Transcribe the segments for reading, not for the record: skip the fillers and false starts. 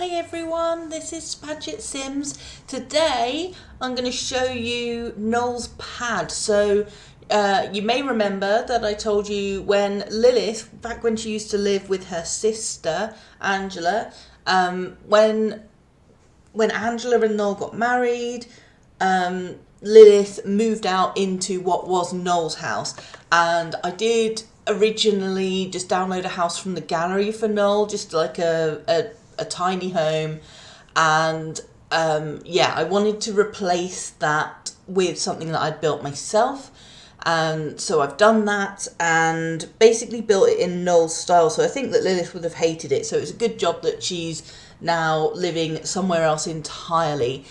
Hi everyone, this is Padgett Sims. Today I'm going to show you Noel's pad. So you may remember that I told you when Lilith, back when she used to live with her sister Angela, when Angela and Noel got married, Lilith moved out into what was Noel's house, and I did originally just download a house from the gallery for Noel, just like a tiny home, and yeah, I wanted to replace that with something that I'd built myself, and so I've done that and basically built it in Noel's style. So I think that Lilith would have hated it, so it's a good job that she's now living somewhere else entirely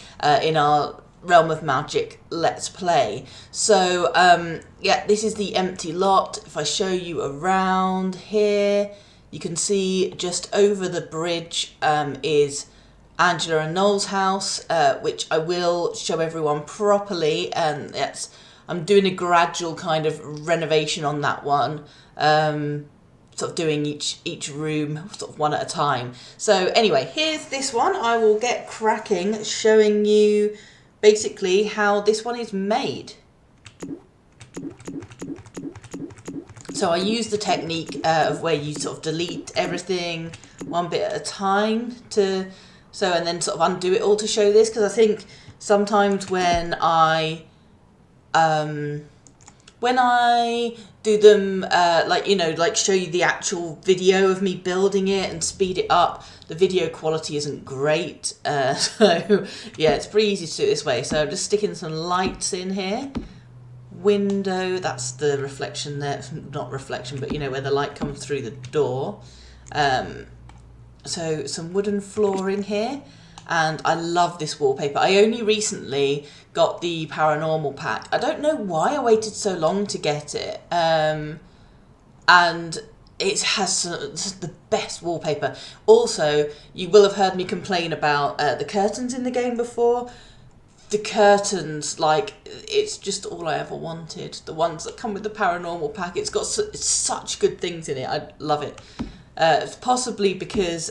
in our Realm of Magic Let's Play. So yeah, this is the empty lot. If I show you around here, you can see just over the bridge is Angela and Noel's house, which I will show everyone properly, and I'm doing a gradual kind of renovation on that one, sort of doing each room sort of one at a time. So anyway, here's this one. I will get cracking showing you basically how this one is made. So I use the technique of where you sort of delete everything one bit at a time and then sort of undo it all to show this, because I think sometimes when I do them like show you the actual video of me building it and speed it up, the video quality isn't great, so yeah, it's pretty easy to do it this way. So I'm just sticking some lights in here. Window, that's the reflection there, not reflection, but you know where the light comes through the door. So some wooden flooring here, and I love this wallpaper. I only recently got the paranormal pack. I don't know why I waited so long to get it, and it has the best wallpaper. Also, you will have heard me complain about the curtains in the game before. The curtains, like, it's just all I ever wanted. The ones that come with the paranormal pack, it's got such good things in it. I love it. It's possibly because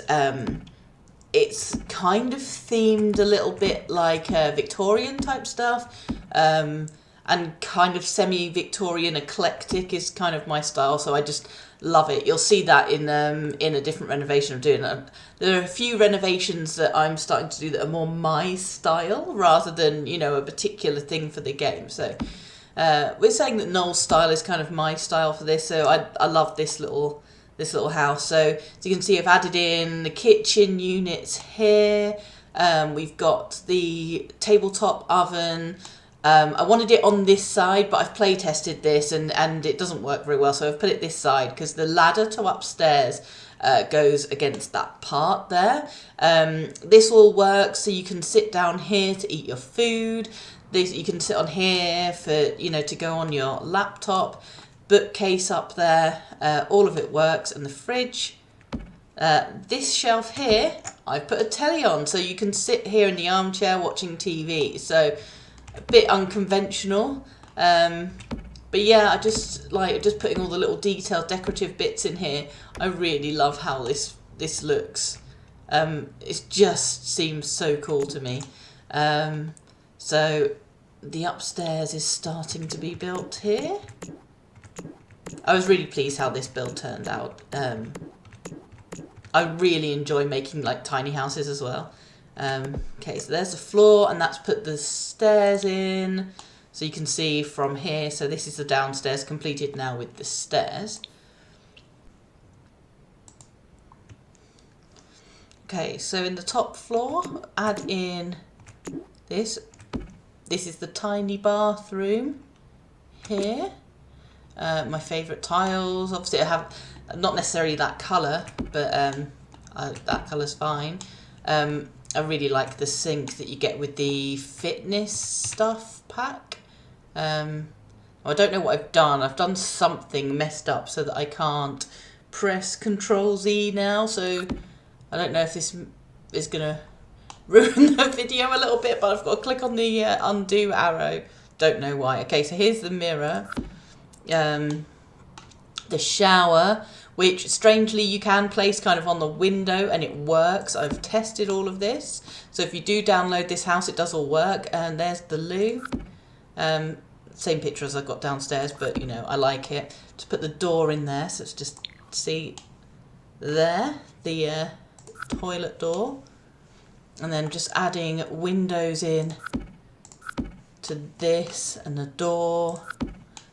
it's kind of themed a little bit like Victorian type stuff, and kind of semi-Victorian eclectic is kind of my style, so I just love it. You'll see that in a different renovation I'm doing. There are a few renovations that I'm starting to do that are more my style rather than, you know, a particular thing for the game. So we're saying that Noel's style is kind of my style for this, so I love this little house. So as you can see, I've added in the kitchen units here. We've got the tabletop oven. I wanted it on this side, but I've play tested this and it doesn't work very well, so I've put it this side because the ladder to upstairs goes against that part there. This all works, so you can sit down here to eat your food. You can sit on here for, you know, to go on your laptop. Bookcase up there, all of it works, and the fridge. This shelf here, I've put a telly on, so you can sit here in the armchair watching TV. So a bit unconventional, but yeah, I just like putting all the little detailed decorative bits in here. I really love how this looks. It just seems so cool to me. So the upstairs is starting to be built here. I was really pleased how this build turned out. I really enjoy making like tiny houses as well. Okay, so there's the floor, and that's put the stairs in, so you can see from here. So this is the downstairs completed now with the stairs. Okay, so in the top floor, add in this. This is the tiny bathroom here. My favourite tiles. Obviously I have not necessarily that colour, but that colour's fine. I really like the sink that you get with the fitness stuff pack. I don't know what I've done. I've done something messed up so that I can't press Control-Z now, so I don't know if this is going to ruin the video a little bit, but I've got to click on the undo arrow. Don't know why. Okay, so here's the mirror. The shower, which strangely you can place kind of on the window and it works. I've tested all of this. So if you do download this house, it does all work. And there's the loo. Same picture as I've got downstairs, but you know, I like it. To put the door in there, so it's just, see there, the toilet door. And then just adding windows in to this and a door.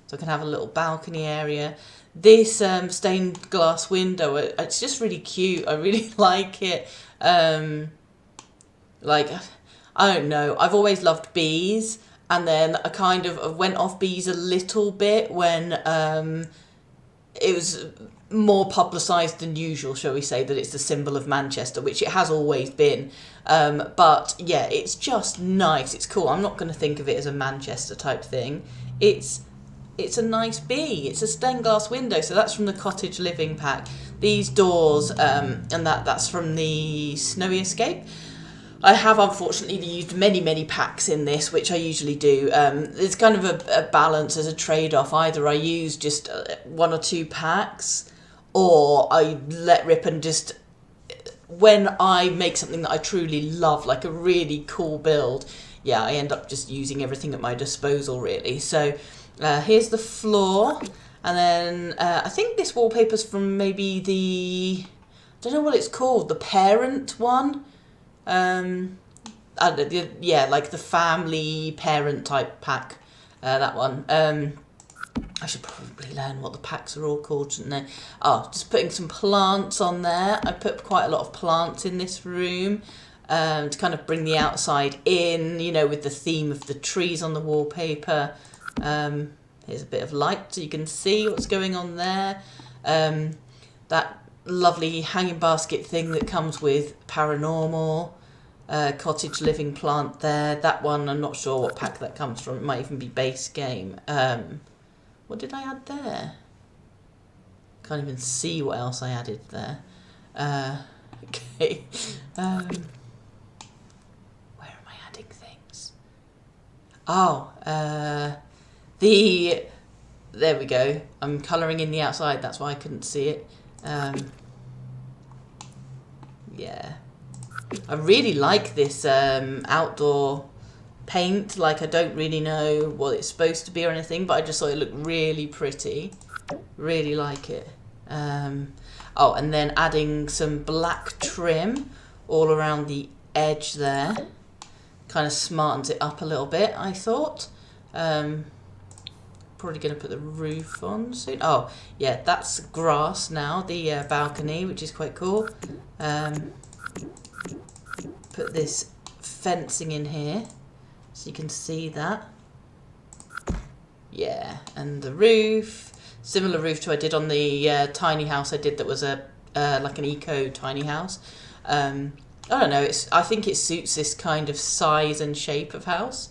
So I can have a little balcony area. This stained glass window, it's just really cute. I really like it. Like, I don't know, I've always loved bees. And then I kind of went off bees a little bit when it was more publicised than usual, shall we say, that it's the symbol of Manchester, which it has always been. But yeah, it's just nice. It's cool. I'm not going to think of it as a Manchester type thing. It's a nice bee. It's a stained glass window. So that's from the Cottage Living pack. These doors, and that's from the Snowy Escape. I have unfortunately used many packs in this, which I usually do. It's kind of a balance as a trade-off. Either I use just 1 or 2 packs, or I let rip and just, when I make something that I truly love, like a really cool build, yeah, I end up just using everything at my disposal, really. So here's the floor, and then I think this wallpaper's from maybe the, I don't know what it's called, the parent one. Yeah, like the family parent type pack, that one. I should probably learn what the packs are all called, shouldn't I? Oh, just putting some plants on there. I put quite a lot of plants in this room to kind of bring the outside in, you know, with the theme of the trees on the wallpaper. Here's a bit of light so you can see what's going on there. That lovely hanging basket thing that comes with Paranormal, Cottage Living plant there. That one, I'm not sure what pack that comes from. It might even be base game. What did I add there? Can't even see what else I added there. Okay. Where am I adding things? Oh, there we go. I'm colouring in the outside, that's why I couldn't see it. Yeah, I really like this outdoor paint. Like, I don't really know what it's supposed to be or anything, but I just thought it looked really pretty. Really like it. Oh, and then adding some black trim all around the edge there. Kind of smartens it up a little bit, I thought. Probably going to put the roof on soon. Oh, yeah, that's grass now, the balcony, which is quite cool. Put this fencing in here so you can see that. Yeah, and the roof, similar roof to I did on the tiny house I did that was a like an eco tiny house. I don't know, I think it suits this kind of size and shape of house.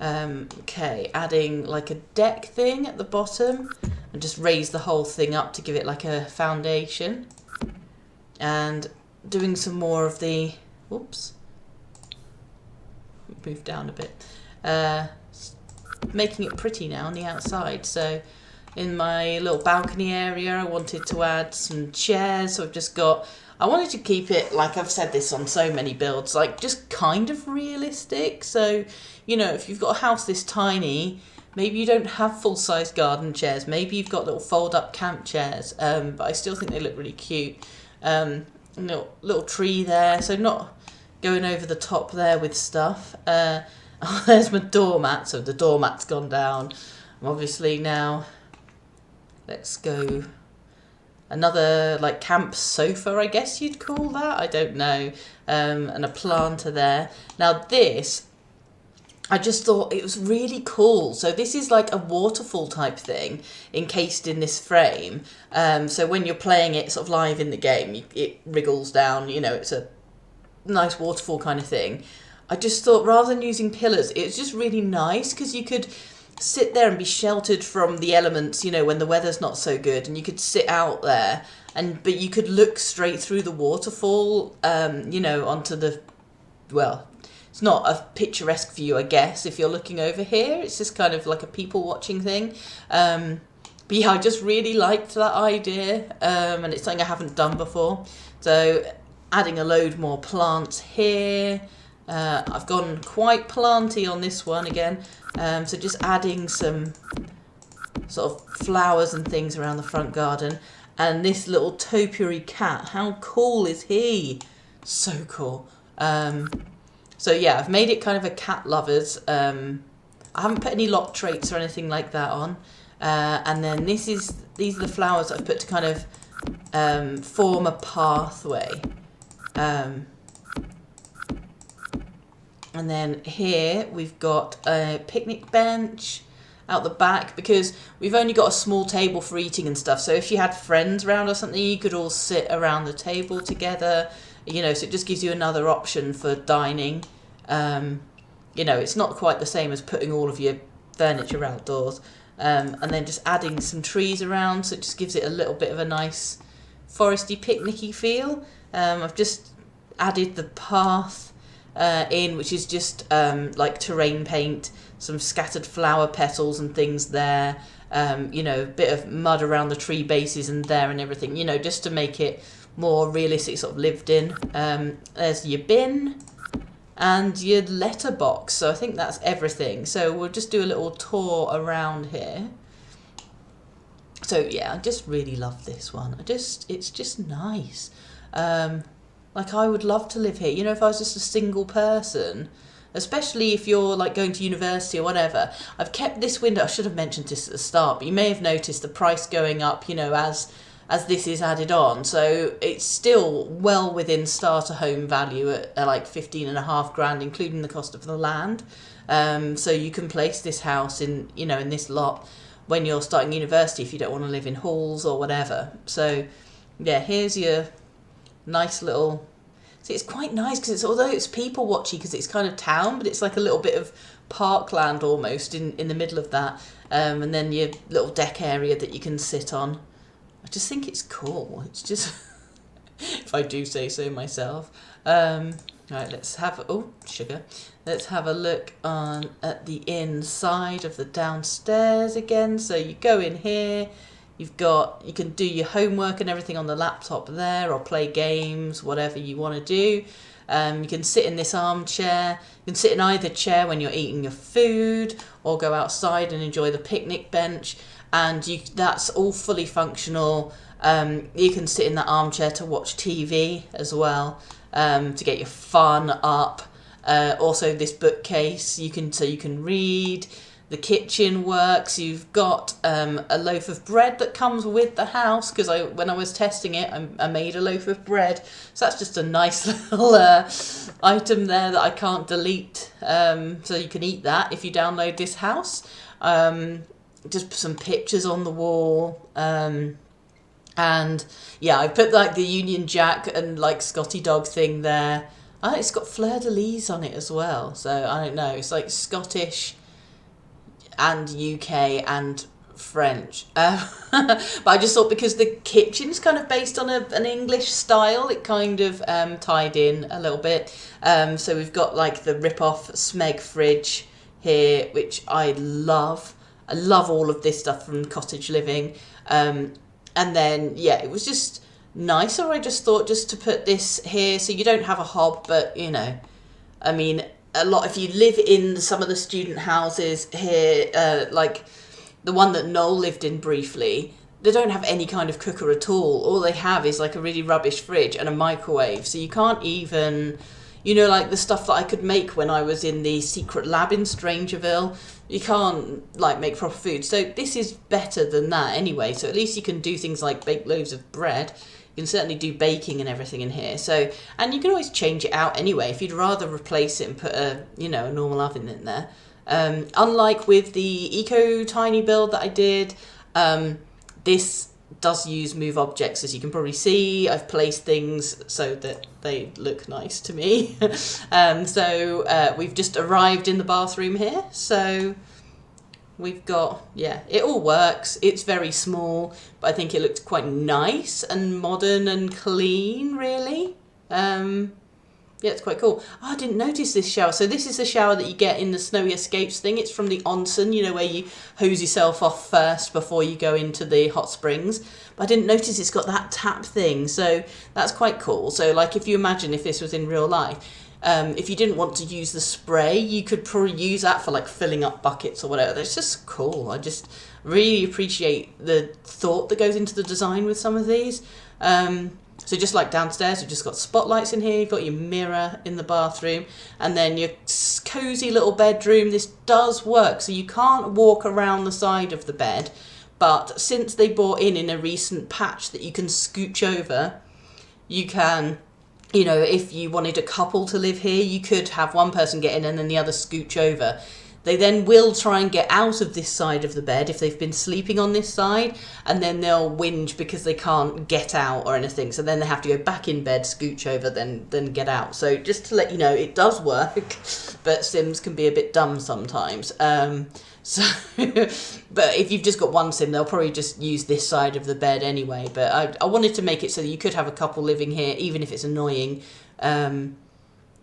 Okay, adding like a deck thing at the bottom and just raise the whole thing up to give it like a foundation. And doing some more of the, whoops, move down a bit, making it pretty now on the outside. So in my little balcony area I wanted to add some chairs, so I've just got, I wanted to keep it, like I've said this on so many builds, like just kind of realistic. So, you know, if you've got a house this tiny, maybe you don't have full-size garden chairs, maybe you've got little fold-up camp chairs, but I still think they look really cute. Little tree there, so not going over the top there with stuff. Oh, there's my doormat, so the doormat's gone down. Obviously now, let's go, another like camp sofa, I guess you'd call that, I don't know, and a planter there. Now this, I just thought it was really cool. So this is like a waterfall type thing encased in this frame. So when you're playing it sort of live in the game, it wriggles down, you know, it's a nice waterfall kind of thing. I just thought rather than using pillars, it's just really nice because you could sit there and be sheltered from the elements, you know, when the weather's not so good, and you could sit out there but you could look straight through the waterfall, you know, onto the, well, it's not a picturesque view, I guess, if you're looking over here. It's just kind of like a people watching thing. But yeah, I just really liked that idea, and it's something I haven't done before. So adding a load more plants here. I've gone quite planty on this one again. So just adding some sort of flowers and things around the front garden. And this little topiary cat, how cool is he? So cool. So yeah, I've made it kind of a cat lovers. I haven't put any lock traits or anything like that on. And then these are the flowers that I've put to kind of form a pathway. And then here we've got a picnic bench out the back, because we've only got a small table for eating and stuff. So if you had friends around or something, you could all sit around the table together, you know, so it just gives you another option for dining. You know, it's not quite the same as putting all of your furniture outdoors. And then just adding some trees around, so it just gives it a little bit of a nice foresty, picnicky feel. I've just added the path in, which is just like terrain paint, some scattered flower petals and things there, you know, a bit of mud around the tree bases and there and everything, you know, just to make it more realistic, sort of lived in. There's your bin and your letterbox, so I think that's everything. So we'll just do a little tour around here. So yeah, I just really love this one. It's just nice. Like, I would love to live here, you know, if I was just a single person, especially if you're like going to university or whatever. I've kept this window, I should have mentioned this at the start, but you may have noticed the price going up, you know, as this is added on. So it's still well within starter home value at like 15.5 grand, including the cost of the land. So you can place this house in, you know, in this lot when you're starting university, if you don't want to live in halls or whatever. So yeah, here's your nice little... See, it's quite nice because although it's people watchy because it's kind of town, but it's like a little bit of parkland almost in the middle of that. And then your little deck area that you can sit on. I just think it's cool. It's just, if I do say so myself. Right, let's have... Oh, sugar. Let's have a look at the inside of the downstairs again. So you go in here. You can do your homework and everything on the laptop there, or play games, whatever you want to do. You can sit in this armchair. You can sit in either chair when you're eating your food, or go outside and enjoy the picnic bench. And that's all fully functional. You can sit in that armchair to watch TV as well, to get your fun up. Also, this bookcase, you can read. The kitchen works. You've got a loaf of bread that comes with the house, because when I was testing it, I made a loaf of bread. So that's just a nice little item there that I can't delete. So you can eat that if you download this house. Just some pictures on the wall. And yeah, I put like the Union Jack and like Scotty Dog thing there. It's got fleur-de-lis on it as well. So I don't know. It's like Scottish and UK and French. But I just thought, because the kitchen's kind of based on an English style, it kind of tied in a little bit. So we've got like the rip-off Smeg fridge here, which I love. I love all of this stuff from cottage living. And then, yeah, it was just nicer, I just thought, just to put this here so you don't have a hob, but, you know, I mean... if you live in some of the student houses here, like the one that Noel lived in briefly, they don't have any kind of cooker at all. All they have is like a really rubbish fridge and a microwave. So you can't even, you know, like the stuff that I could make when I was in the secret lab in Strangerville, you can't like make proper food. So this is better than that anyway. So at least you can do things like bake loaves of bread. You can certainly do baking and everything in here. So, and you can always change it out anyway if you'd rather replace it and put a normal oven in there. Unlike with the Eco Tiny build that I did, this does use move objects, as you can probably see. I've placed things so that they look nice to me. So we've just arrived in the bathroom here. So we've got, yeah, it all works. It's very small, but I think it looked quite nice and modern and clean, really. Yeah, it's quite cool. Oh, I didn't notice this shower. So this is the shower that you get in the Snowy Escapes thing. It's from the onsen, you know, where you hose yourself off first before you go into the hot springs. But I didn't notice it's got that tap thing. So that's quite cool. So like if you imagine if this was in real life, if you didn't want to use the spray, you could probably use that for like filling up buckets or whatever. It's just cool. I just really appreciate the thought that goes into the design with some of these. So just like downstairs, you've just got spotlights in here, you've got your mirror in the bathroom, and then your cosy little bedroom. This does work, so you can't walk around the side of the bed, but since they brought in a recent patch that you can scooch over, you can, you know, if you wanted a couple to live here, you could have one person get in and then the other scooch over. They then will try and get out of this side of the bed if they've been sleeping on this side, and then they'll whinge because they can't get out or anything. So then they have to go back in bed, scooch over, then get out. So just to let you know, it does work, but Sims can be a bit dumb sometimes. So, but if you've just got one Sim, they'll probably just use this side of the bed anyway. But I wanted to make it so that you could have a couple living here, even if it's annoying.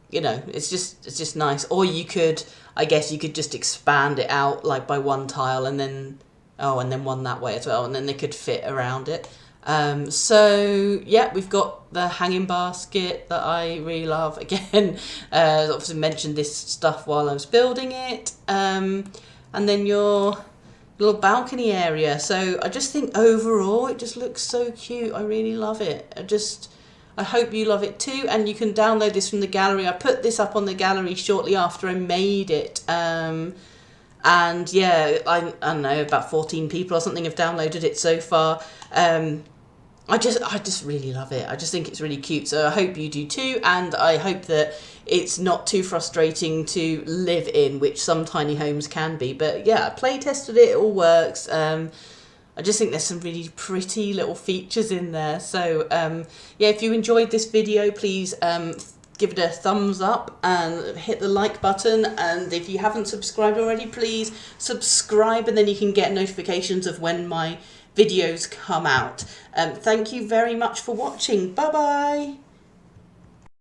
You know, it's just nice. Or you could, I guess you could just expand it out like by one tile and then one that way as well, and then they could fit around it. So yeah, we've got the hanging basket that I really love. Again, obviously mentioned this stuff while I was building it. And then your little balcony area. So I just think overall it just looks so cute. I really love it. I hope you love it too, and you can download this from the gallery. I put this up on the gallery shortly after I made it, and yeah, I don't know, about 14 people or something have downloaded it so far. I just really love it. I just think it's really cute, so I hope you do too, and I hope that it's not too frustrating to live in, which some tiny homes can be. But yeah, I play tested it, it all works. I just think there's some really pretty little features in there. So yeah, if you enjoyed this video, please give it a thumbs up and hit the like button. And if you haven't subscribed already, please subscribe, and then you can get notifications of when my videos come out. Thank you very much for watching. Bye bye.